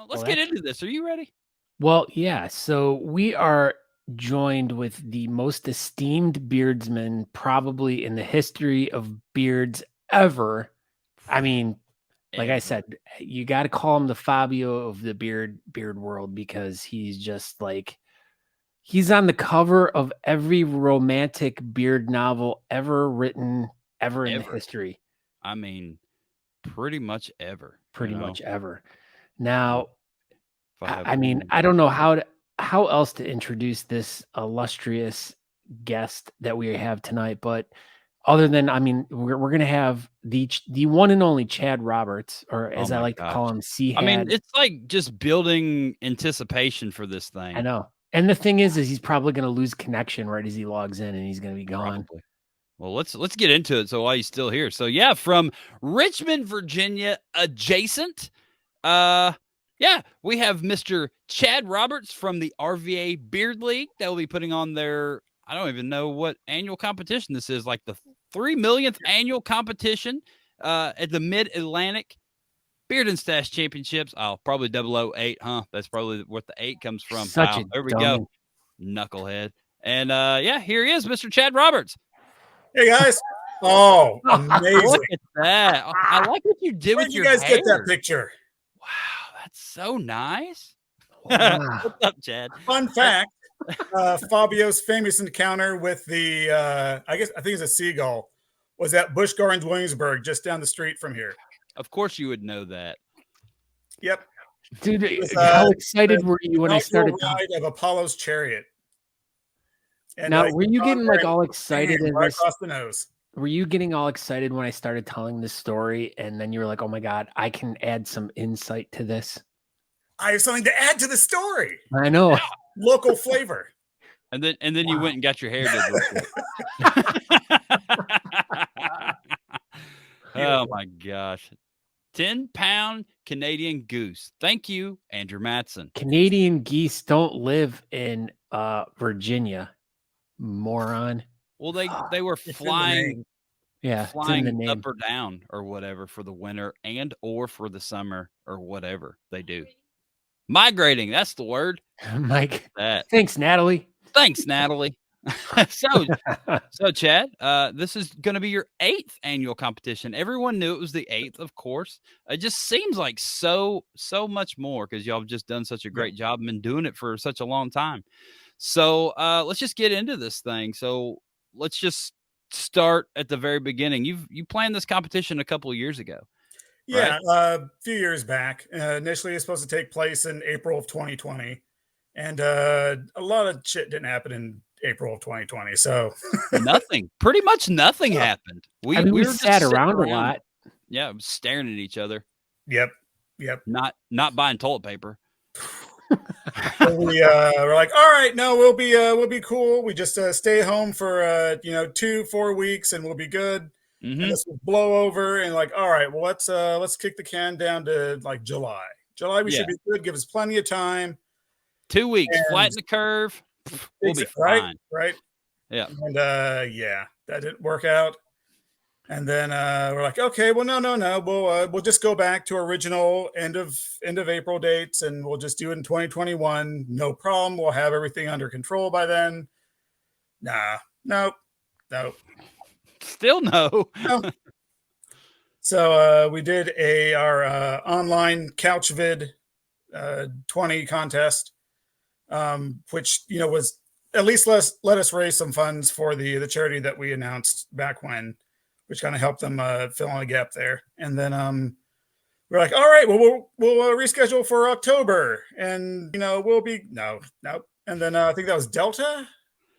Let's get into this. Are you ready? Well, yeah. So we are joined with the most esteemed beardsman probably in the history of beards ever. I mean, like I said, you got to call him the Fabio of the beard world because he's just like he's on the cover of every romantic beard novel ever written ever in the history. I mean, pretty much ever. Pretty much ever. Now, I mean, one I don't know how else to introduce this illustrious guest that we have tonight, but other than, I mean, we're gonna have the one and only Chad Roberts, or as I like to call him, I mean, it's like just building anticipation for this thing. I know. And the thing is he's probably gonna lose connection right as he logs in, and he's gonna be gone. Probably. Well, let's get into it. So while he's still here, so yeah, from Richmond, Virginia, adjacent. Yeah, we have Mr. Chad Roberts from the RVA Beard League that will be putting on their, I don't even know what annual competition this is, like the 3 millionth annual competition at the Mid-Atlantic Beard and Stache Championships. Oh, probably 008, huh? That's probably what the 8 comes from. Wow, there we go. Knucklehead. And yeah, here he is, Mr. Chad Roberts. Hey, guys. Oh, amazing. Look at that. I like what you did with your hair. Where'd you guys get that picture? Wow, that's so nice. What's up, Chad? Fun fact, Fabio's famous encounter with the, I think it's a seagull, was at Busch Gardens, Williamsburg, just down the street from here. Of course you would know that. Yep. Dude, how excited were you when I started? Ride of Apollo's chariot. And now, were you getting like all excited right across the nose? Were you getting all excited when I started telling this story, and then you were like, "Oh my god, I can add some insight to this. I have something to add to the story." I know, local flavor. And then you went and got your hair did. Oh my gosh. 10-pound Canadian goose. Thank you, Andrew Matson. Canadian geese don't live in Virginia, moron. Well, they were flying, flying up or down or whatever for the winter and or for the summer or whatever they do. Migrating, that's the word. Mike. Thanks, Natalie. Thanks, Natalie. So Chad, this is going to be your 8th annual competition. Everyone knew it was the 8th, of course. It just seems like so much more because y'all have just done such a great job and been doing it for such a long time. So let's just get into this thing. So let's just start at the very beginning. You planned this competition a couple of years ago. Yeah, right? A few years back. Initially, it's supposed to take place in April of 2020. And a lot of shit didn't happen in April of 2020. So pretty much nothing happened. We were sat around a lot. Yeah, staring at each other. Yep. Not buying toilet paper. So we're like, all right, no, we'll be cool. We just stay home for 2-4 weeks and we'll be good. Mm-hmm. And this will blow over and like, all right, well let's kick the can down to like July. We should be good. Give us plenty of time. 2 weeks, flatten the curve. We'll be fine. Right. Yeah. And that didn't work out. And then we're like, okay, well, no. We'll just go back to original end of April dates, and we'll just do it in 2021. No problem. We'll have everything under control by then. No. Still no. So we did our online couch vid 20 contest, which was at least let us raise some funds for the charity that we announced back when, which kind of helped them fill in a gap there. And then we're like, all right, well, we'll reschedule for October, and we'll be no. And then I think that was Delta,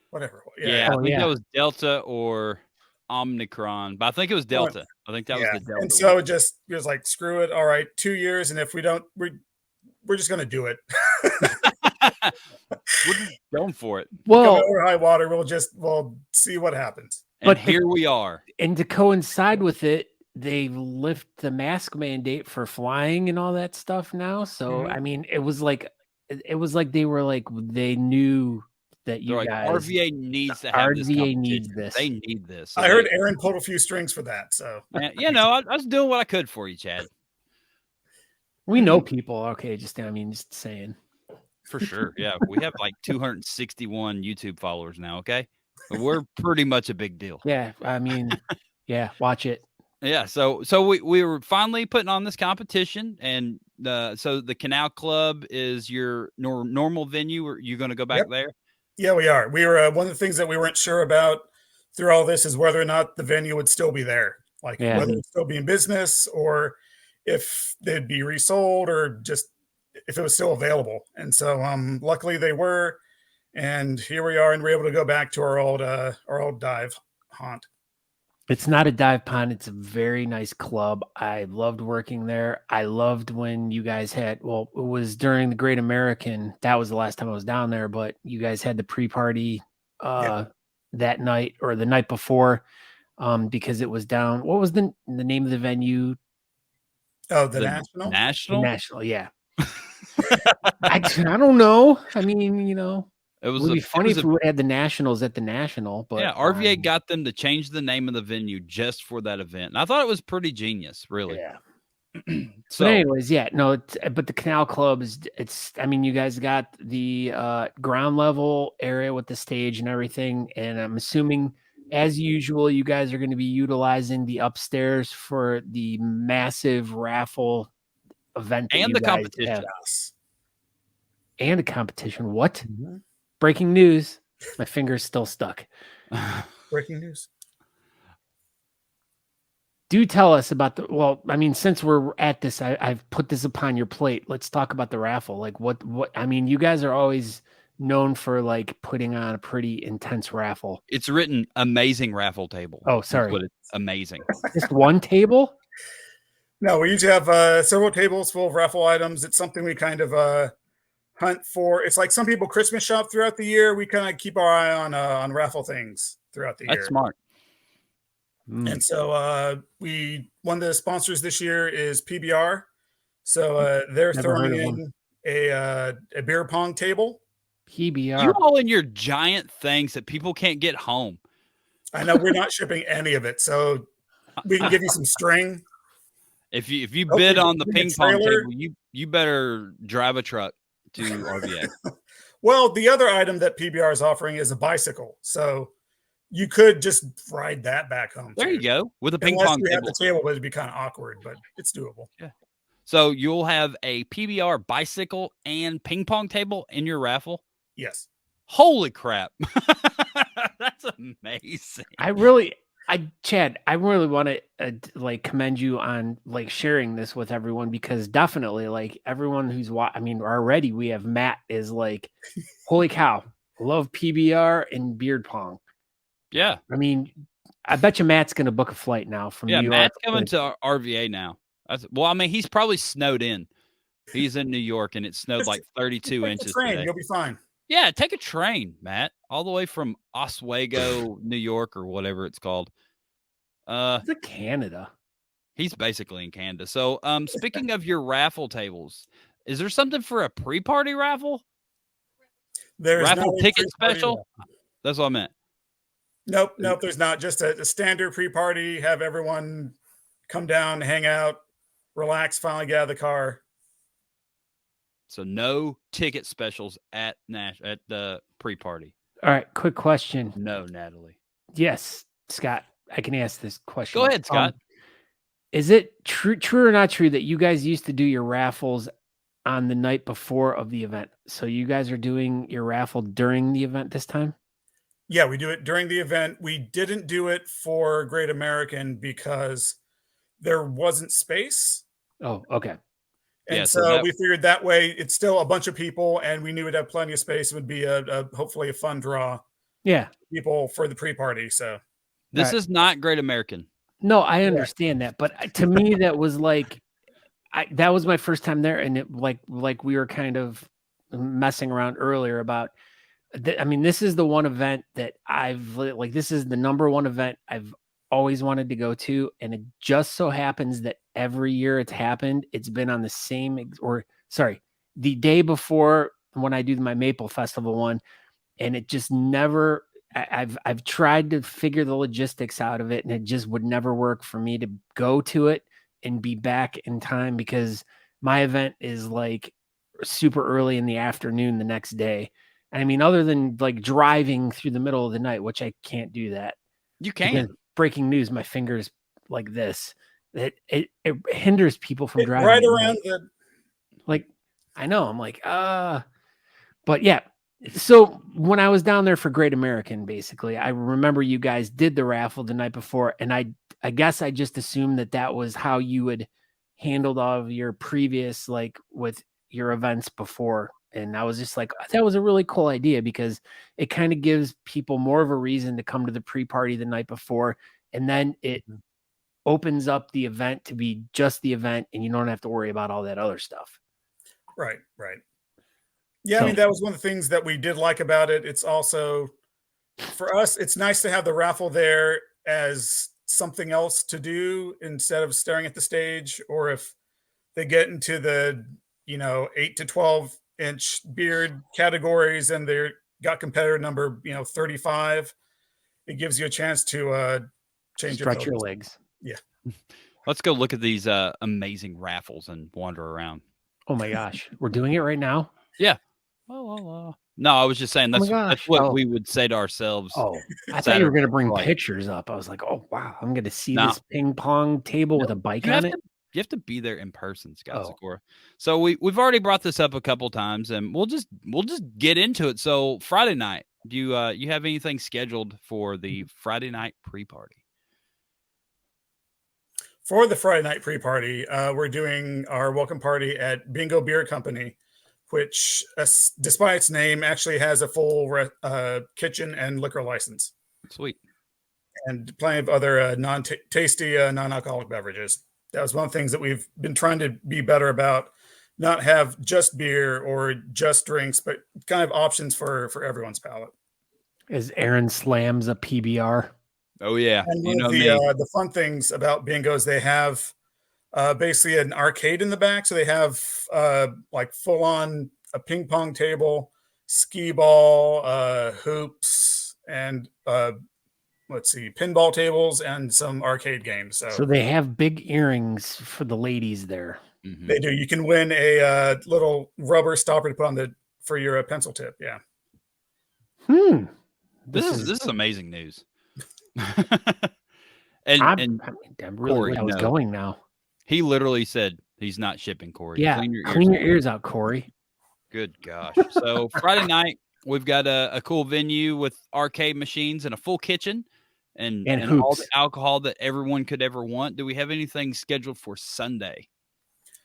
whatever. Yeah, I think that was Delta or Omicron, but I think it was Delta. I think that was the Delta. And so it was like, screw it. All right, 2 years, and if we don't, we're just gonna do it. We're just going for it. Well, over high water, we'll see what happens. But here we are. And to coincide with it, they lift the mask mandate for flying and all that stuff now. So I mean, it was like they were like they knew that you guys RVA needs to have RVA needs this. They need this. So I heard Aaron pulled a few strings for that. So I was doing what I could for you, Chad. We know people. Okay, just saying. For sure. Yeah. We have like 261 YouTube followers now. Okay. We're pretty much a big deal. Yeah, I mean, yeah, watch it. Yeah. So we were finally putting on this competition. And so the Canal Club is your normal venue. Are you going to go back there? Yeah, we are. We were one of the things that we weren't sure about through all this is whether or not the venue would still be there, like whether it'd still be in business or if they'd be resold or just if it was still available. And so luckily they were, and here we are, and we're able to go back to our old dive haunt. It's not a dive pond. It's a very nice club. I loved working there. I loved when you guys had, well, it was during the Great American. That was the last time I was down there, but you guys had the pre-party that night or the night before because it was down. What was the name of the venue? Oh, the National? The National, yeah. I don't know. I mean, it would be funny if we would have the Nationals at the National, but yeah, RVA got them to change the name of the venue just for that event. And I thought it was pretty genius, really. Yeah. So, but anyways, yeah, no, but the Canal Club I mean, you guys got the ground level area with the stage and everything. And I'm assuming, as usual, you guys are going to be utilizing the upstairs for the massive raffle event and the competition. And a competition. What? Mm-hmm. Breaking news. My finger's still stuck. Breaking news. Do tell us about since we're at this, I've put this upon your plate. Let's talk about the raffle. Like what, I mean, you guys are always known for like putting on a pretty intense raffle. It's written amazing raffle table. Oh, sorry. It's amazing. Just one table? No, we usually have several tables full of raffle items. It's something we kind of hunt for. It's like some people Christmas shop throughout the year. We kind of keep our eye on raffle things throughout the year. That's smart. And so one of the sponsors this year is PBR. So they're throwing in a beer pong table. PBR. You all in your giant things that people can't get home. I know we're not shipping any of it, so we can give you some string. If you bid on the ping pong table, you better drive a truck to RVA. Well, the other item that PBR is offering is a bicycle, so you could just ride that back home. There you go with a ping Unless pong we table. have the table, but it'd be kind of awkward, but it's doable. Yeah. So you'll have a PBR bicycle and ping pong table in your raffle. Yes. Holy crap! That's amazing. Chad, I really want to commend you on like sharing this with everyone, because definitely like everyone who's already we have Matt is like, holy cow, love PBR and beard pong. Yeah. I mean, I bet you Matt's going to book a flight now from New York. Matt's coming to RVA now. He's probably snowed in. He's in New York and it snowed like 32 inches. Today. You'll be fine. Yeah, take a train, Matt, all the way from Oswego, New York, or whatever it's called. It's in Canada. He's basically in Canada. So, speaking of your raffle tables, is there something for a pre-party raffle? There's raffle ticket special. That's what I meant. Nope. There's not. Just a standard pre-party. Have everyone come down, hang out, relax, finally get out of the car. So no ticket specials at the pre-party. All right, quick question. No, Natalie. Yes, Scott, I can ask this question. Go ahead, Scott. Is it true or not true that you guys used to do your raffles on the night before of the event? So you guys are doing your raffle during the event this time? Yeah, we do it during the event. We didn't do it for Great American because there wasn't space. Oh, okay. And so we figured that way it's still a bunch of people, and we knew we'd have plenty of space. It would be hopefully a fun draw. Yeah, people for the pre-party. So this is not Great American. No, I understand that, but to me that was like, that was my first time there, and it like we were kind of messing around earlier about. This is the one event that this is the number one event I've always wanted to go to, and it just so happens that every year it's happened, it's been on the day before when I do my Maple Festival one, and it just never. I've tried to figure the logistics out of it, and it just would never work for me to go to it and be back in time, because My event is like super early in the afternoon the next day. And I mean, other than like driving through the middle of the night, which I can't do that. You Because can. breaking news, my fingers like this. It hinders people from driving. Right at around night. the Like, I know, I'm like, but yeah. So when I was down there for Great American, basically, I remember you guys did the raffle the night before, and I guess I just assumed that was how you had handled all of your previous, like with your events before. And I was just like, that was a really cool idea because it kind of gives people more of a reason to come to the pre-party the night before, and then it opens up the event to be just the event, and you don't have to worry about all that other stuff. right. Yeah, I mean, that was one of the things that we did like about it. It's also, for us, it's nice to have the raffle there as something else to do instead of staring at the stage. Or if they get into the, 8 to 12-inch beard categories and they're got competitor number, 35, it gives you a chance to change Stretch your your focus. legs. Yeah. Let's go look at these amazing raffles and wander around. Oh my gosh, we're doing it right now. Yeah. No, I was just saying Oh my that's gosh. what we would say to ourselves. Oh, I thought you were going to bring like- pictures up. I was like, oh wow, I'm going to see No. this ping pong table with a bike on it. You have to be there in person, Scott Oh. Sikora. So we've already brought this up a couple times, and we'll just get into it. So Friday night, do you have anything scheduled for the Friday night pre-party? For the Friday night pre-party, we're doing our welcome party at Bingo Beer Company, which, despite its name, actually has a full kitchen and liquor license. Sweet. And plenty of other tasty non-alcoholic beverages. That was one of the things that we've been trying to be better about, not have just beer or just drinks, but kind of options for everyone's palate. As Aaron slams a PBR. Oh yeah, And one of the fun things about Bingo is they have basically an arcade in the back. So they have like full on a ping pong table, skee ball, hoops, and pinball tables and some arcade games. So they have big earrings for the ladies there. Mm-hmm. They do. You can win a little rubber stopper to put on for your pencil tip. Yeah. This is amazing news. I'm really Corey, where I was going now. He literally said he's not shipping, Corey. Yeah, clean your ears out, Corey. Good gosh. So Friday night, we've got a cool venue with arcade machines and a full kitchen and all the alcohol that everyone could ever want. Do we have anything scheduled for Sunday?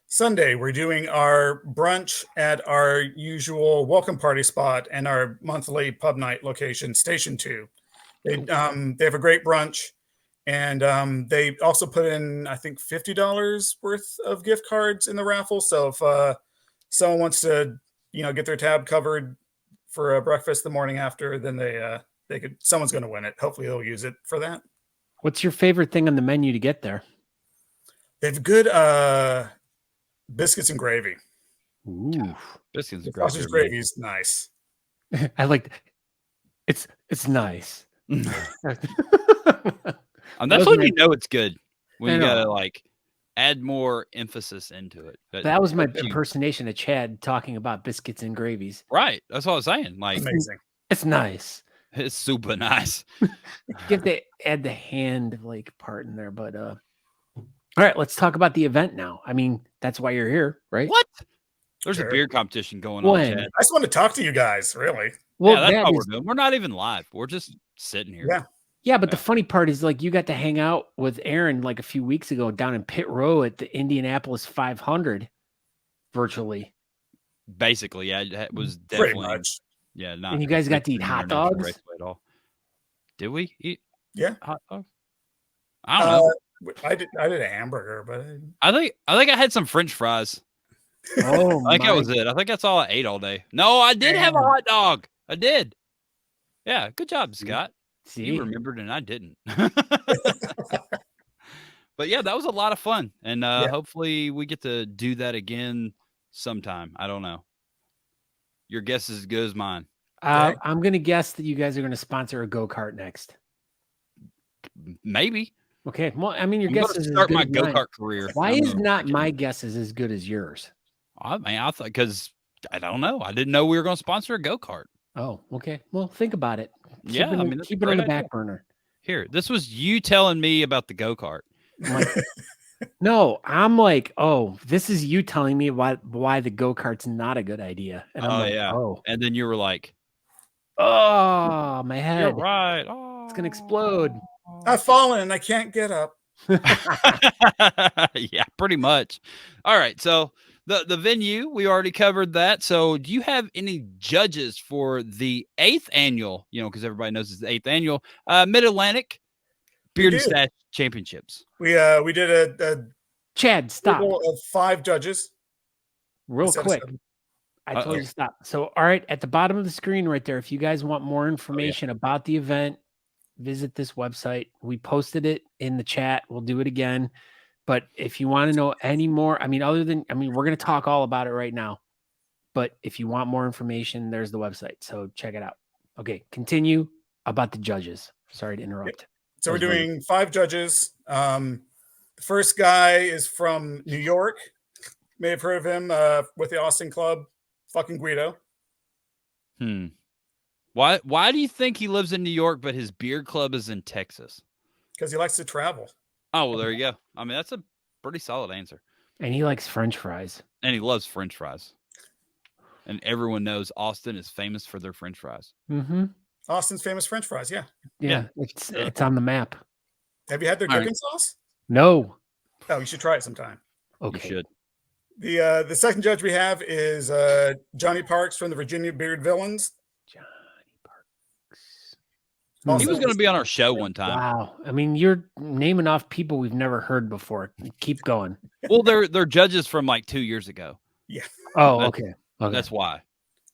Sunday, we're doing our brunch at our usual welcome party spot and our monthly pub night location, Station 2. They have a great brunch, and they also put in, I think, $50 worth of gift cards in the raffle. So if someone wants to, get their tab covered for breakfast the morning after, then someone's going to win it. Hopefully they'll use it for that. What's your favorite thing on the menu to get there? They have good biscuits and gravy. Ooh, biscuits and gravy is nice. I like it's nice. And that's when you know it's good. When you gotta like add more emphasis into it. That was my impersonation of Chad talking about biscuits and gravies. Right. That's what I was saying. Like amazing. It's nice. It's super nice. You have to add the hand like part in there, but all right, let's talk about the event now. I mean, that's why you're here, right? What? There's a beer competition going on, Chad. I just want to talk to you guys, really. Well, yeah, that's what we're doing. We're not even live. We're just sitting here. Yeah, but the funny part is like you got to hang out with Aaron like a few weeks ago down in Pit Row at the Indianapolis 500 virtually. Basically, yeah, it was definitely pretty much. Yeah, not. And you guys got to eat hot dogs? At all. Did we eat? Yeah, hot dogs. I don't know. I did a hamburger, but I think I had some French fries. Oh, I think that was it. I think that's all I ate all day. No, I did have a hot dog. I did. Yeah, good job, Scott. See? You remembered and I didn't. But yeah, that was a lot of fun, and hopefully we get to do that again sometime. I don't know. Your guess is as good as mine. I'm gonna guess that you guys are gonna sponsor a go-kart next. Maybe. Okay. Well, I mean, your I'm guess gonna is as start good my as mine. go-kart career. Why I'm is gonna not take it. my guesses as good as yours? I mean, I thought because I don't know. I didn't know we were going to sponsor a go-kart. Oh, okay. Well, think about it. Yeah, I mean, that's a keep it on great the idea. back burner. Here, this was you telling me about the go-kart. I'm like, no, I'm like, oh, this is you telling me why the go-kart's not a good idea. And I'm like, yeah. oh, And then you were like, my "You're head. right. It's gonna explode. I've fallen and I can't get up. Yeah, pretty much. All right. So the venue, we already covered that. So do you have any judges for the 8th annual, because everybody knows it's the 8th annual Mid-Atlantic Beard do. Stache Championships? We did a Chad, stop table of 5 judges. real instead of quick. 7. I told you to stop. So, all right, at the bottom of the screen right there, if you guys want more information about the event, visit this website. We posted it in the chat. We'll do it again. But if you want to know any more, we're going to talk all about it right now. But if you want more information, there's the website. So check it out. Okay, continue about the judges. Sorry to interrupt. So we're doing 5 judges. The first guy is from New York. May have heard of him with the Austin Club. Fucking Guido. Why do you think he lives in New York, but his beard club is in Texas? Because he likes to travel. Oh, well, there you go. I mean, that's a pretty solid answer. And he likes French fries. And he loves French fries. And everyone knows Austin is famous for their French fries. Mm-hmm. Austin's famous French fries, yeah. It's on the map. Have you had their dipping sauce? No. Oh, you should try it sometime. Okay. You should. The second judge we have is Johnny Parks from the Virginia Beard Villains. Johnny Parks. He was going to be on our show one time. Wow. I mean, you're naming off people we've never heard before. Keep going. Well, they're judges from like 2 years ago. Yeah. Oh, okay. That's why.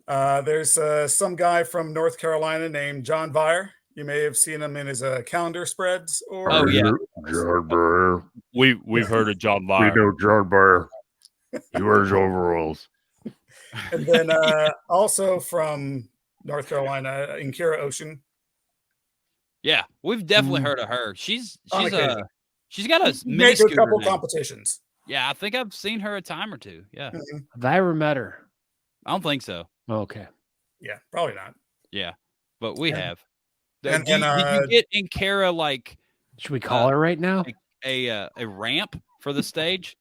There's some guy from North Carolina named John Beyer. You may have seen him in his calendar spreads. Or John Beyer. We've heard of John We Beyer. know John Beyer. He wears overalls. And then also from North Carolina, Inkira Ocean. Yeah, we've definitely heard of her. She's On occasion. she's got a mini Made a scooter couple now. competitions. Yeah, I think I've seen her a time or two. Yeah, Have I ever met her? I don't think so. Okay. Yeah, probably not. Yeah, but we have. And- Did and, you get in Kara like Should we call her right now? a ramp for the stage?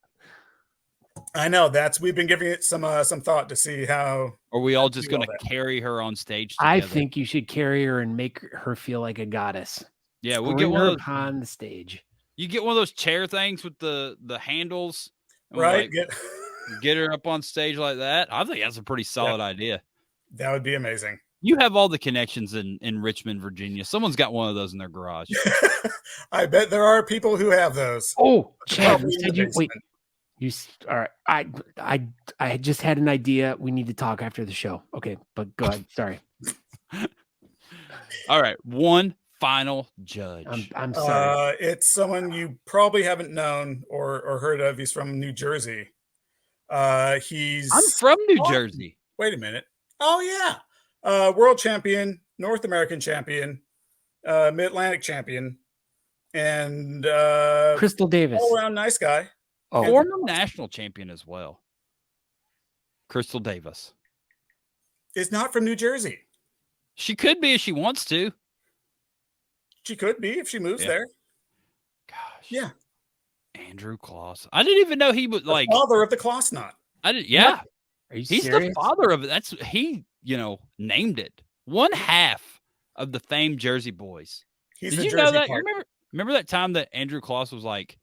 I know we've been giving it some thought to see how. Or are we all just Do all going to that. carry her on stage together? I think you should carry her and make her feel like a goddess. Yeah, we'll Bring get one her of those. upon the stage. You get one of those chair things with the handles, and we'll, Right? like, get her up on stage like that. I think that's a pretty solid idea. That would be amazing. You have all the connections in Richmond, Virginia. Someone's got one of those in their garage. I bet there are people who have those. Oh, Chad, Probably you in said the you wait. basement. All right. I just had an idea. We need to talk after the show. Okay, but go ahead. Sorry. All right, one final judge. I'm sorry. It's someone you probably haven't known or heard of. He's from New Jersey. He's I'm from New Jersey. Wait a minute. Oh yeah, world champion, North American champion, Mid-Atlantic champion, and Crystal Davis. all around nice guy. Oh, Former national champion as well. Crystal Davis. Is not from New Jersey. She could be if she wants to. She could be if she moves Yeah. there. Gosh. Yeah. Andrew Kloss. I didn't even know he was like. Father of the Kloss knot. I did. Yeah. are you He's serious? the father of it. He named it. One half of the famed Jersey Boys. He's Did the you Jersey know that? part. Remember that time that Andrew Kloss was like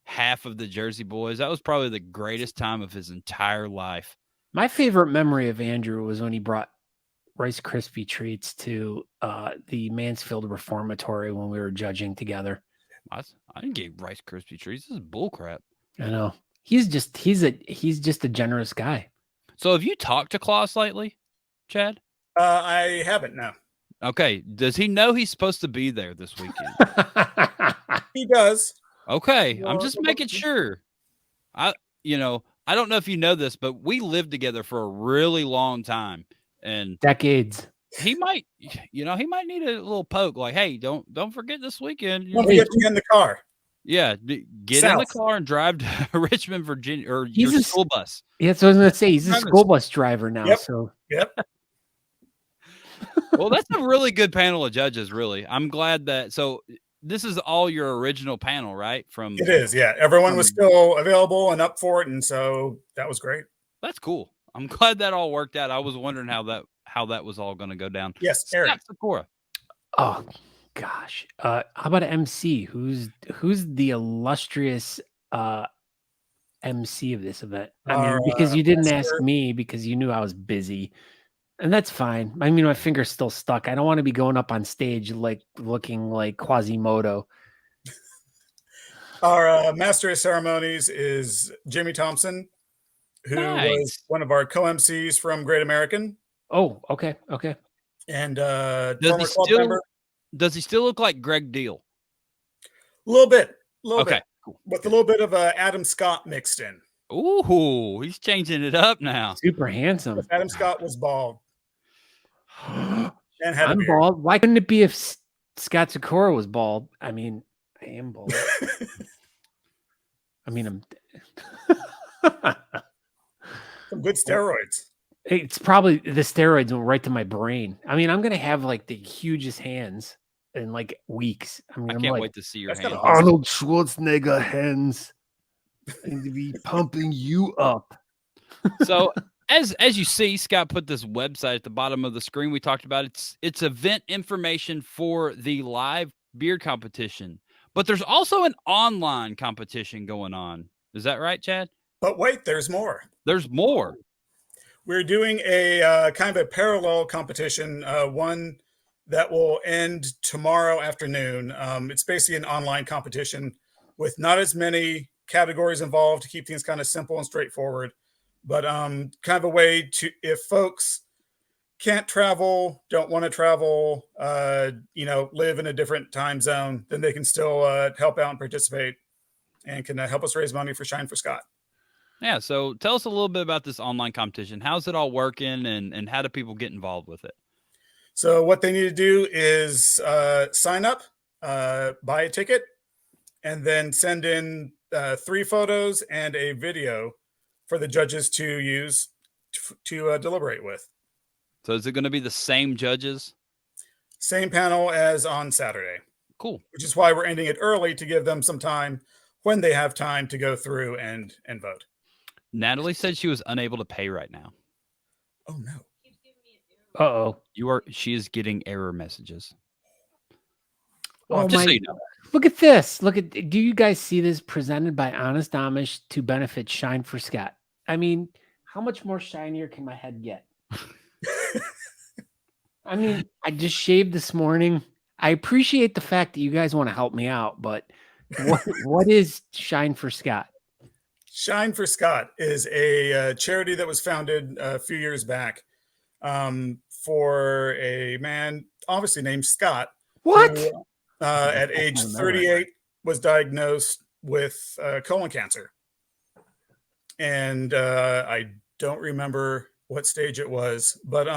half of the Jersey Boys? That was probably the greatest time of his entire life. My favorite memory of Andrew was when he brought Rice Krispie treats to the Mansfield Reformatory when we were judging together. I didn't get Rice Krispie treats. This is bullcrap. I know. He's just a generous guy. So have you talked to Kloss lately, Chad? I haven't, no. Okay. Does he know he's supposed to be there this weekend? He does. Okay. I'm Well, just making sure. I don't know if you know this, but we lived together for a really long time. And Decades. he might, he might need a little poke. Like, hey, don't forget this weekend. Don't forget to get in the car. Yeah, get in the car and drive to Richmond, Virginia, or your school bus. Yeah, so I was going to say he's a school bus driver now. Yep. So Yep. Well, that's a really good panel of judges. Really, I'm glad that. So this is all your original panel, right? It is, yeah. Everyone was still available and up for it, and so that was great. That's cool. I'm glad that all worked out. I was wondering how that was all going to go down. Yes, Eric. Sakura. Oh gosh, how about an MC? Who's the illustrious MC of this event? I mean, because you didn't ask me because you knew I was busy. And that's fine. I mean, my finger's still stuck. I don't want to be going up on stage like looking like Quasimodo. Our master of ceremonies is Jimmy Thompson, who was one of our co-MCs from Great American. Oh, okay. And does he still look like Greg Deal? A little bit. Okay, cool. With a little bit of Adam Scott mixed in. Ooh, he's changing it up now. Super handsome. Adam Scott was bald. And had I'm bald. Why couldn't it be if Scott Sakura was bald? I mean, I am bald. I mean, I'm some good steroids. It's probably the steroids went right to my brain. I mean, I'm gonna have like the hugest hands in like weeks. I mean, I can't wait to see your hands. Arnold Schwarzenegger hands. And to be pumping you up. So as you see, Scott put this website at the bottom of the screen. We talked about it's event information for the live beard competition, but there's also an online competition going on. Is that right, Chad? But wait, there's more. There's more. We're doing a kind of a parallel competition, one that will end tomorrow afternoon. It's basically an online competition with not as many categories involved to keep things kind of simple and straightforward, but kind of a way to, if folks can't travel, don't want to travel, live in a different time zone, then they can still help out and participate and can help us raise money for Shine for Scott. Yeah. So tell us a little bit about this online competition. How's it all working and how do people get involved with it? So what they need to do is sign up, buy a ticket, and then send in 3 photos and a video for the judges to use to deliberate with. So is it going to be the same judges? Same panel as on Saturday. Cool. Which is why we're ending it early to give them some time when they have time to go through and vote. Natalie said she was unable to pay right now. Oh no. Uh-oh. She is getting error messages. Well, just so you know. Look at this. Do you guys see this presented by Honest Amish to benefit Shine for Scott? I mean, how much more shinier can my head get? I mean, I just shaved this morning. I appreciate the fact that you guys want to help me out, but what is Shine for Scott? Shine for Scott is a charity that was founded a few years back for a man, obviously named Scott. What? Who, at age 38 was diagnosed with colon cancer. And I don't remember what stage it was, but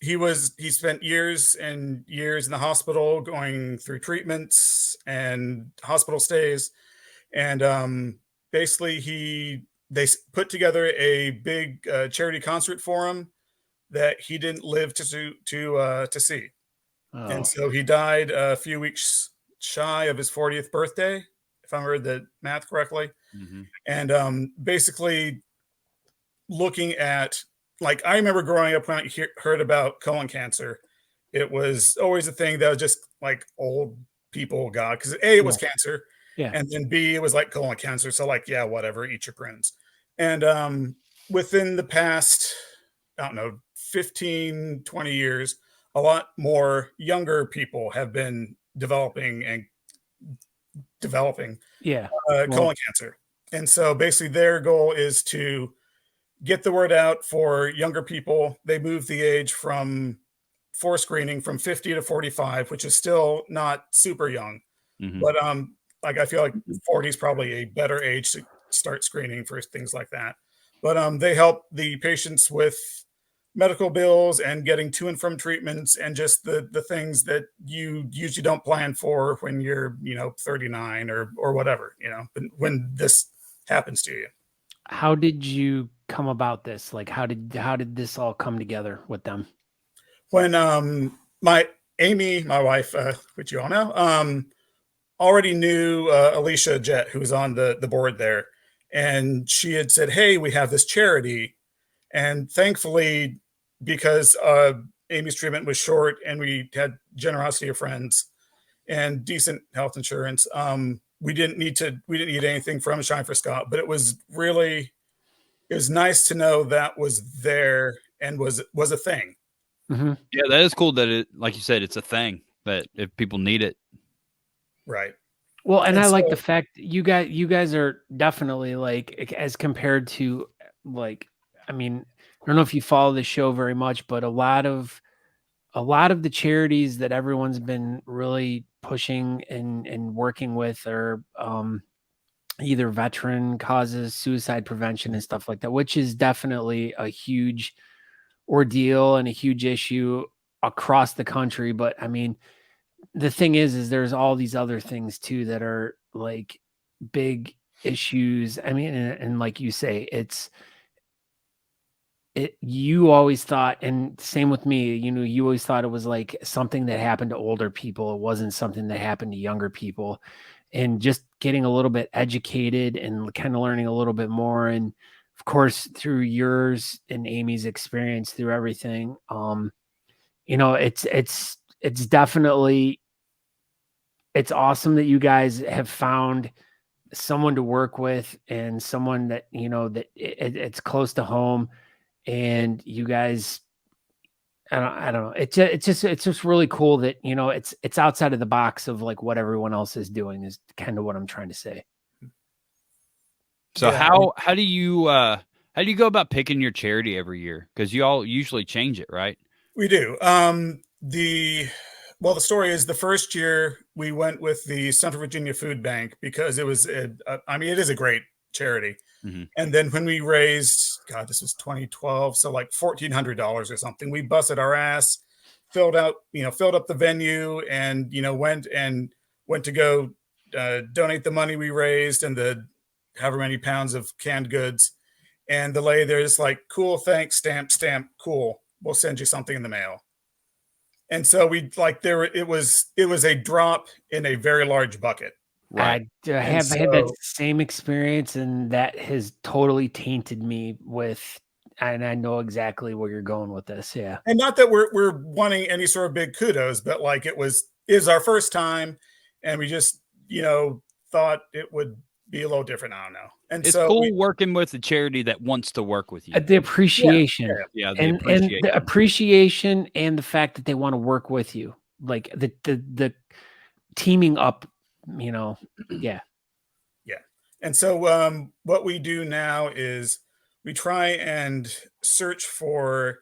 he spent years and years in the hospital going through treatments and hospital stays. And basically they put together a big charity concert for him that he didn't live to see. Oh. And so he died a few weeks shy of his 40th birthday, if I heard the math correctly. Mm-hmm. And basically looking at, like, I remember growing up when I heard about colon cancer, it was always a thing that was just like old people got, because A, it was cancer. Yeah. And then B, it was like colon cancer. So like, yeah, whatever, eat your prunes. And within the past, I don't know, 15, 20 years, a lot more younger people have been developing colon cancer. And so basically their goal is to get the word out for younger people. They moved the age for screening from 50 to 45, which is still not super young. Mm-hmm. But I feel like 40 is probably a better age to start screening for things like that. But they help the patients with medical bills and getting to and from treatments and just the things that you usually don't plan for when you're 39 or whatever, but when this happens to you. How did you come about this? Like, how did this all come together with them? When my wife, which you all know, already knew Alicia Jett, who was on the board there, and she had said, "Hey, we have this charity," and thankfully, because Amy's treatment was short and we had generosity of friends and decent health insurance, we didn't need anything from Shine for Scott, but it was nice to know that was there and was a thing. Mm-hmm. Yeah, that is cool that it, like you said, it's a thing that if people need it. Right. Well, and I like the fact that you guys are definitely like, as compared to like, I mean, I don't know if you follow the show very much, but a lot of the charities that everyone's been really pushing and working with are either veteran causes, suicide prevention and stuff like that, which is definitely a huge ordeal and a huge issue across the country. But I mean, the thing is there's all these other things too that are like big issues. I mean, and like you say, you always thought, and same with me, you always thought it was like something that happened to older people. It wasn't something that happened to younger people. And just getting a little bit educated and kind of learning a little bit more. And of course, through yours and Amy's experience through everything, it's definitely, it's awesome that you guys have found someone to work with and someone that, that it's close to home, and you guys, I don't know. It's just really cool that, it's outside of the box of like what everyone else is doing is kind of what I'm trying to say. So how do you go about picking your charity every year? Because you all usually change it, right? We do. The story is the first year we went with the Central Virginia Food Bank because it was, it is a great charity. Mm-hmm. And then when we raised, this was 2012, so like $1,400 or something, we busted our ass, filled up the venue, and went to go donate the money we raised and the however many pounds of canned goods. And the lady there's like, "Cool, thanks, stamp, cool. We'll send you something in the mail." And so it was a drop in a very large bucket. Right. I have had that same experience, and that has totally tainted me with, and I know exactly where you're going with this. Yeah. And not that we're wanting any sort of big kudos, but like it is our first time, and we just, thought it would be a little different. I don't know. And it's so cool working with a charity that wants to work with you. The appreciation. Yeah. And the appreciation and the fact that they want to work with you. Like the teaming up, yeah. And so what we do now is we try and search for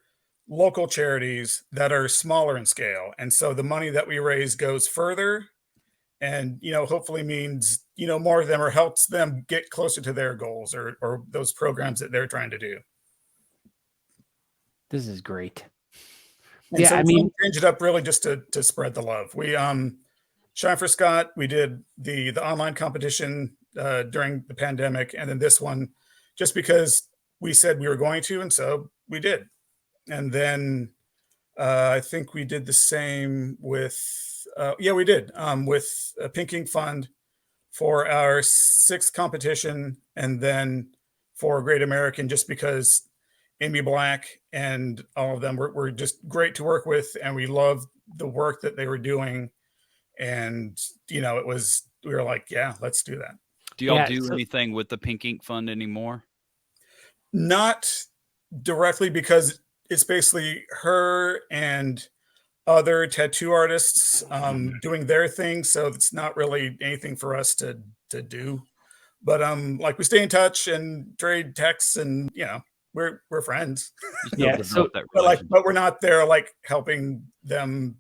local charities that are smaller in scale. And so the money that we raise goes further and, hopefully means, more of them or helps them get closer to their goals or those programs that they're trying to do. This is great. And so we changed it up really just to spread the love. We, Shine for Scott, we did the online competition during the pandemic, and then this one just because we said we were going to, and so we did. And then I think we did the same with we did with a Pinking Fund for our 6th competition, and then for Great American, just because Amy Black and all of them were just great to work with, and we loved the work that they were doing. And, we were like, yeah, let's do that. Do y'all do anything with the Pink Ink Fund anymore? Not directly, because it's basically her and other tattoo artists doing their thing. So it's not really anything for us to do. But like we stay in touch and trade texts, and we're friends. Yeah. So, but we're not there like helping them.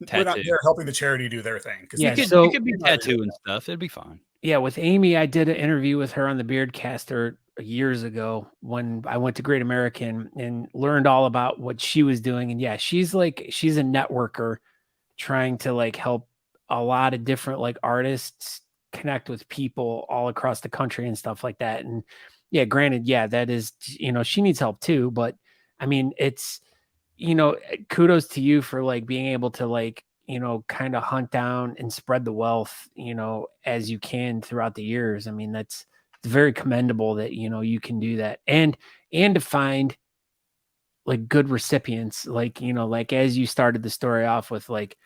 Tattoo. We're not there helping the charity do their thing. Yeah, you could be tattooing stuff. It'd be fine. Yeah, with Amy, I did an interview with her on the Beardcaster years ago when I went to Great American and learned all about what she was doing. And yeah, she's a networker trying to like help a lot of different like artists connect with people all across the country and stuff like that. And yeah, granted, yeah, that is, she needs help too, but I mean, it's, kudos to you for like being able to like, kind of hunt down and spread the wealth, as you can throughout the years. I mean, it's very commendable that, you can do that and to find like good recipients, like, like as you started the story off with like,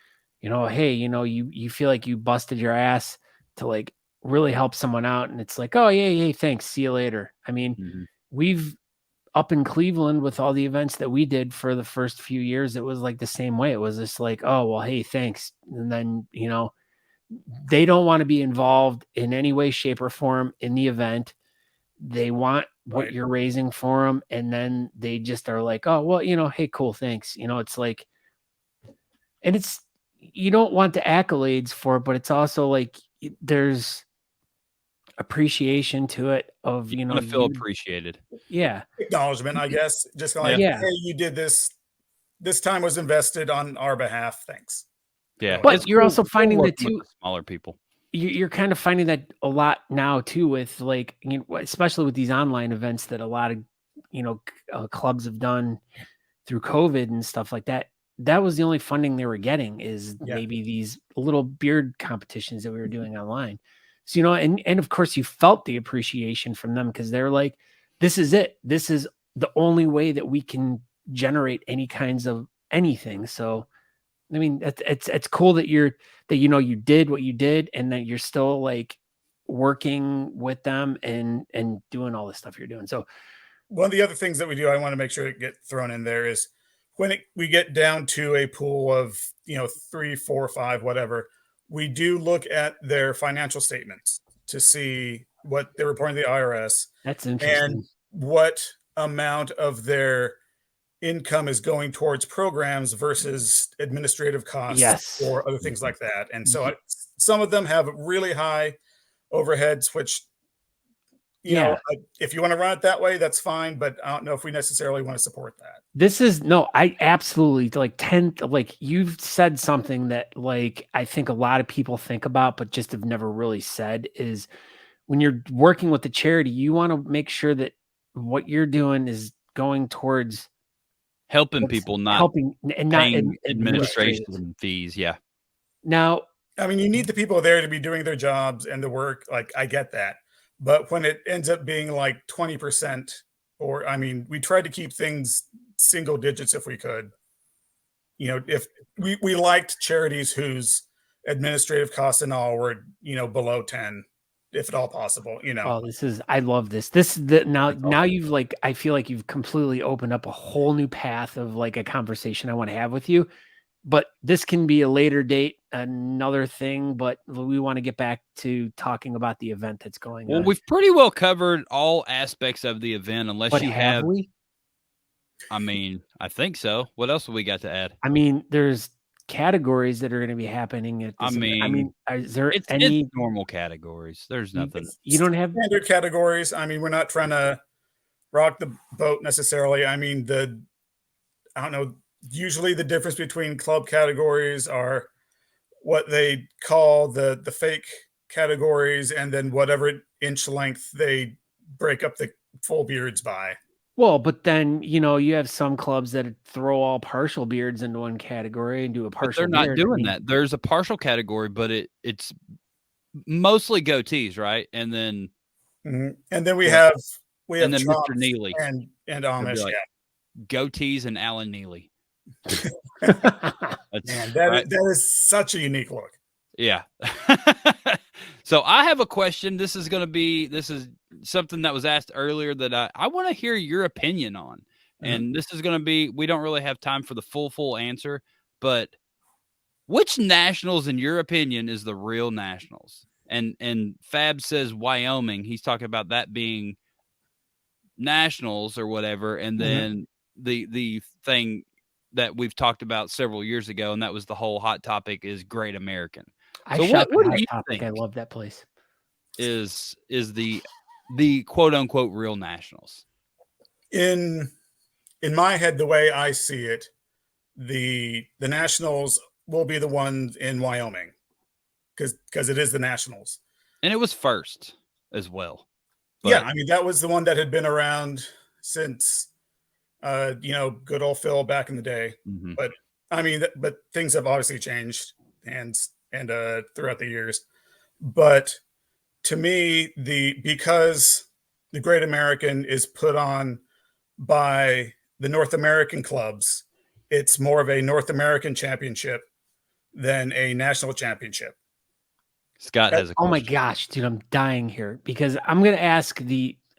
hey, you feel like you busted your ass to like really help someone out. And it's like, oh yeah, thanks. See you later. I mean, we've up in Cleveland with all the events that we did for the first few years, it was like the same way. It was just like, oh, well, hey, thanks. And then, they don't want to be involved in any way, shape, or form in the event. They want what you're raising for them. And then they just are like, oh, well, hey, cool, thanks. It's like, and it's, you don't want the accolades for it, but it's also like there's appreciation to it of, you want to feel appreciated. Yeah. Acknowledgement, I guess. Just like, hey, you did this. This time was invested on our behalf. Thanks. Yeah. But you're also finding that too. Smaller people. You're kind of finding that a lot now too, with like, especially with these online events that a lot of, clubs have done through COVID and stuff like that. That was the only funding they were getting is maybe these little beard competitions that we were doing online. So, and of course you felt the appreciation from them because they're like, this is it. This is the only way that we can generate any kinds of anything. So, I mean, it's cool that you did what you did and that you're still like working with them and doing all the stuff you're doing. So one of the other things that we do, I want to make sure to get thrown in there is when we get down to a pool of, 3, 4, 5, whatever, we do look at their financial statements to see what they're reporting to the IRS. That's interesting. And what amount of their income is going towards programs versus administrative costs or other things like that. And so some of them have really high overheads, which, if you want to run it that way, that's fine. But I don't know if we necessarily want to support that. I absolutely like you've said something that like, I think a lot of people think about, but just have never really said is when you're working with the charity, you want to make sure that what you're doing is going towards helping people, not helping and not administration fees. Yeah. Now, I mean, you need the people there to be doing their jobs and the work. Like, I get that. But when it ends up being like 20%, or, I mean, we tried to keep things single digits if we could. If we liked charities whose administrative costs and all were, below 10, if at all possible, Oh, I love this. Now you've like, I feel like you've completely opened up a whole new path of like a conversation I want to have with you, but this can be a later date, another thing, but we want to get back to talking about the event that's going on. Well, we've pretty well covered all aspects of the event, unless you have. I mean, I think so. What else have we got to add? I mean, there's categories that are going to be happening at this event. I mean, is there any normal categories? There's nothing. You don't have standard categories. I mean, we're not trying to rock the boat necessarily. I mean, I don't know. Usually the difference between club categories are what they call the fake categories, and then whatever inch length they break up the full beards by. Well, but then, you have some clubs that throw all partial beards into one category and do a partial beard. They're not doing that. There's a partial category, but it's mostly goatees, right? And then and then we have and then Mr. Neely and Amish, like goatees and Alan Neely. Man, that is such a unique look. Yeah. So I have a question. This is something that was asked earlier that I want to hear your opinion on. And this is going to be, we don't really have time for the full answer, but which nationals in your opinion is the real nationals? And Fab says Wyoming. He's talking about that being nationals or whatever. And then the thing that we've talked about several years ago, and that was the whole hot topic, is Great American. So what do you think? I love that place. Is the the quote unquote real nationals? In my head, the way I see it, the nationals will be the ones in Wyoming because it is the nationals. And it was first as well. Yeah, But I mean that was the one that had been around since good old Phil back in the day. mhm. But I mean, but things have obviously changed and throughout the years. But to me, because the Great American is put on by the North American clubs, it's more of a North American championship than a national championship. Scott has a Oh question. my gosh, dude, I'm dying here because I'm gonna ask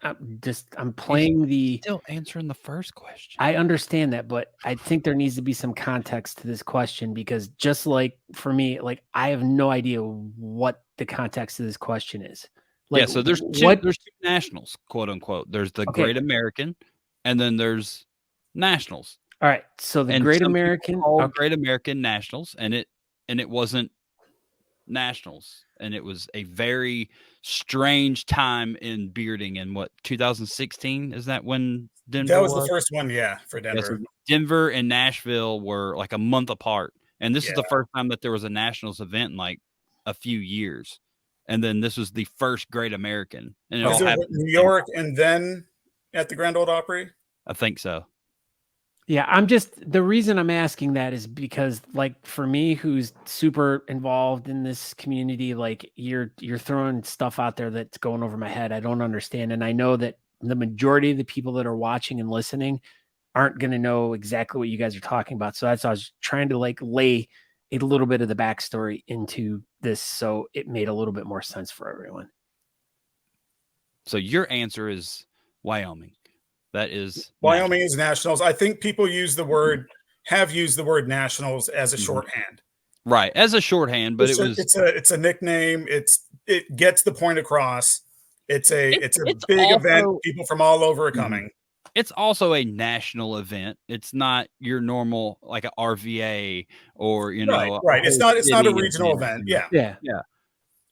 I'm playing the. Still answering the first question. I understand that, but I think there needs to be some context to this question because just like for me, like I have no idea what the context of this question is. Like, yeah, so there's what? two nationals, quote unquote. There's the Okay. Great American, and then there's nationals. All right, so the And Great some people American, call okay, Great American nationals, and it wasn't nationals, and it was a very strange time in bearding. In what 2016 is that when Denver That was the first one, yeah, for Yeah, Denver. so Denver and Nashville were like a month apart, and this is the Yeah. first time that there was a nationals event in like a few years. And then this was the first Great American, and it all Is it happened. New York and then at the Grand Ole Opry? I think so. yeah, the reason I'm asking that is because like for me who's super involved in this community, like you're throwing stuff out there that's going over my head. I don't understand. And I know that the majority of the people that are watching and listening aren't going to know exactly what you guys are talking about. So that's why I was trying to like lay a little bit of the backstory into this so it made a little bit more sense for everyone. So your answer is Wyoming. That is Wyoming is nationals. I think people have used the word nationals as a Mhm. shorthand. right as a shorthand, but it's a nickname. It gets the point across. It's a it's big also- event. People from all over are Mhm. coming. It's also a national event. It's not your normal like a RVA or Right. It's not a city regional event. Yeah. Yeah.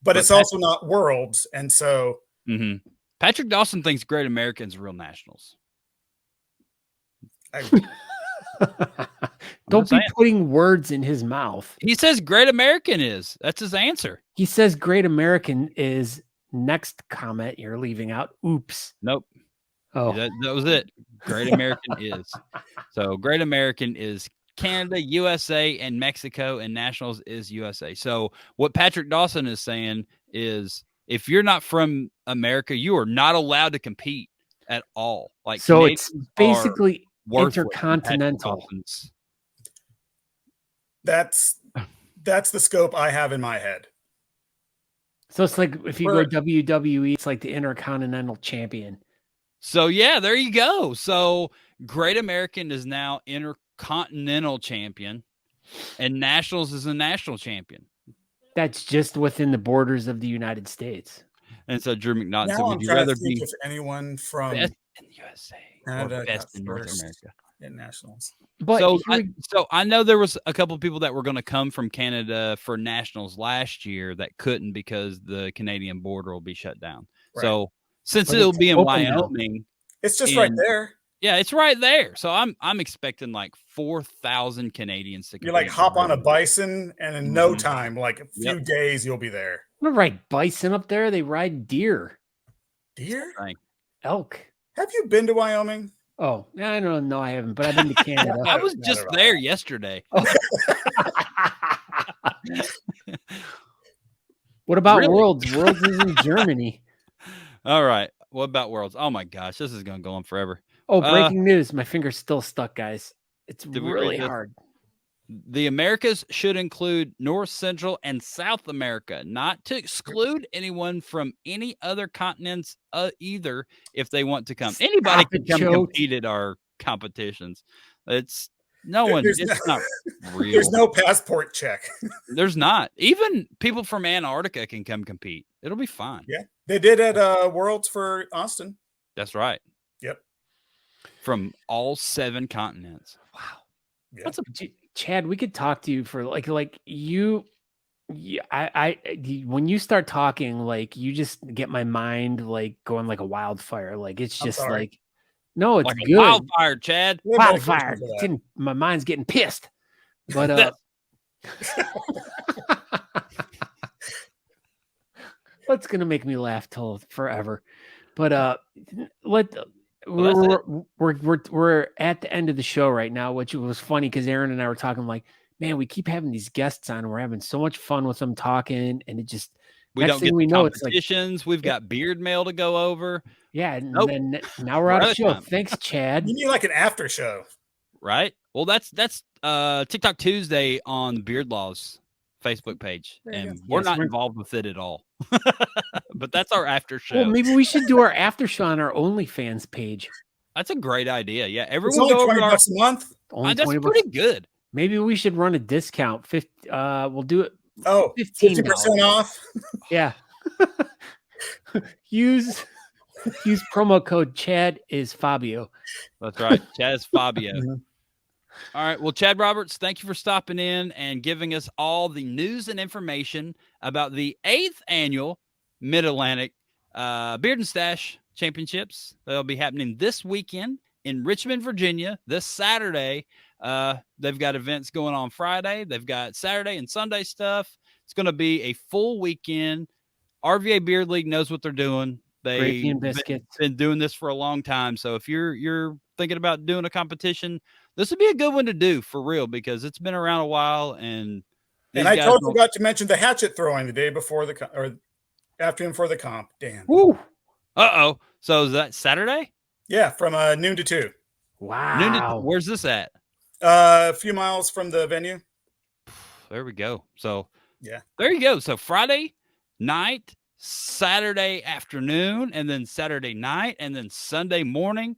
But it's also not worlds. And so Mhm. Patrick Dawson thinks Great Americans are real nationals. Don't be saying. putting words in his mouth. He says Great American is. That's his answer. He says Great American is next comment you're leaving out. Oops. Nope. Oh, That was it. Great American is. So Great American is Canada, USA, and Mexico, and nationals is USA. So what Patrick Dawson is saying is if you're not from America, you are not allowed to compete at all. Like so Canadians it's basically are worthless in Patrick intercontinental. Dawson's. that's the scope I have in my head. So it's like if you go WWE, it's like the Intercontinental Champion. So yeah, there you go. So Great American is now Intercontinental Champion, and Nationals is a national champion. That's just within the borders of the United States. And so Drew McNaughton Now said, I'm "Would you trying rather to think be if anyone from best in the USA Canada or best got in North first America?" in nationals. But So I know there was a couple of people that were going to come from Canada for nationals last year that couldn't because the Canadian border will be shut down. Right. So since But it'll it's be in open now. Wyoming, It's just right there. yeah, it's right there. So I'm expecting like 4,000 Canadians to compete. You like hop on a bison, and in no Mhm. time, like a few days, you'll be there. I don't ride bison up there. They ride deer, Deer? Thing. elk. Have you been to Wyoming? Oh, yeah, I don't know. I haven't, but I've been to Canada. I was Not just at all. there yesterday. What about Really? Worlds? Worlds is in Germany. All right. What about Worlds? Oh my gosh, this is going to go on forever. Oh, breaking news. My finger's still stuck, guys. It's Did we really read this? hard. The Americas should include North, Central, and South America, not to exclude anyone from any other continents either if they want to come. Anybody Stop can it, come Choate. compete at our competitions. It's no one. There's It's not real. There's no passport check. There's not. Even people from Antarctica can come compete. It'll be fine. Yeah, they did at Worlds for Austin. That's right. Yep. From all 7 continents. Wow. Yeah. That's a Chad, we could talk to you for like you Yeah, when you start talking, like you just get my mind like going like a wildfire. Like it's I'm just sorry. like, no, it's Like a good. wildfire, Chad. We have medication Wildfire. for that. My mind's getting pissed. But what's gonna make me laugh till forever? But we're at the end of the show right now, which was funny because Aaron and I were talking like, man, we keep having these guests on, and we're having so much fun with them talking, and it just We next don't thing get we the know, it's like, competitions. We've got beard mail to go over, yeah, and Nope. then now we're We're out of out the of show. time. Thanks, Chad. You need like an after show. right? Well, that's TikTok Tuesday on the Beard Laws Facebook page, There you and go. we're Yes, not we're- involved with it at all. But that's our after show. Well, maybe we should do our after show on our OnlyFans page. That's a great idea. Yeah, It's everyone only go over to our. $20 a month. Only That's 20 pretty bucks. good. Maybe we should run a discount. We'll do it. Oh, $15. 50% off. Yeah. use promo code Chad is Fabio. That's right, Chaz Fabio. Mhm. All right. Well, Chad Roberts, thank you for stopping in and giving us all the news and information about the 8th annual Mid-Atlantic Beard and Stache Championships. That'll be happening this weekend in Richmond, Virginia, this Saturday. They've got events going on Friday. They've got Saturday and Sunday stuff. It's going to be a full weekend. RVA Beard League knows what they're doing. Gravy They've and biscuits. been doing this for a long time. So if you're thinking about doing a competition, this would be a good one to do for real because it's been around a while. And I totally forgot to mention the hatchet throwing the day before or afternoon for the comp. Damn. Woo! So is that Saturday? Yeah, from noon to 2. Wow. Where's this at? A few miles from the venue. There we go. So yeah, there you go. So Friday night, Saturday afternoon, and then Saturday night, and then Sunday morning.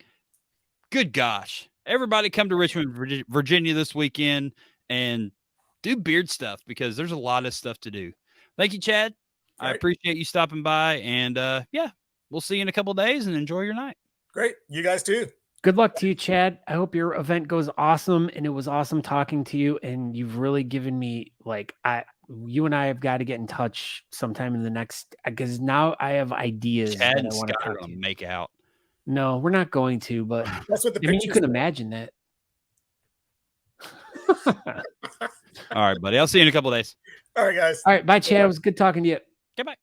Good gosh. Everybody come to Richmond, Virginia this weekend and do beard stuff because there's a lot of stuff to do. Thank you, Chad. Great. I appreciate you stopping by. And yeah, we'll see you in a couple of days and enjoy your night. Great. You guys too. Good luck to you, Chad. I hope your event goes awesome. And it was awesome talking to you. And you've really given me you and I have got to get in touch sometime in the next, because now I have ideas Chad that and I want to Scott are talk to going you. to make out. No, we're not going to, but That's what the I mean, you pictures can were. imagine that. All right, buddy. I'll see you in a couple of days. All right, guys. All right. Bye, Chad. It was good talking to you. Goodbye.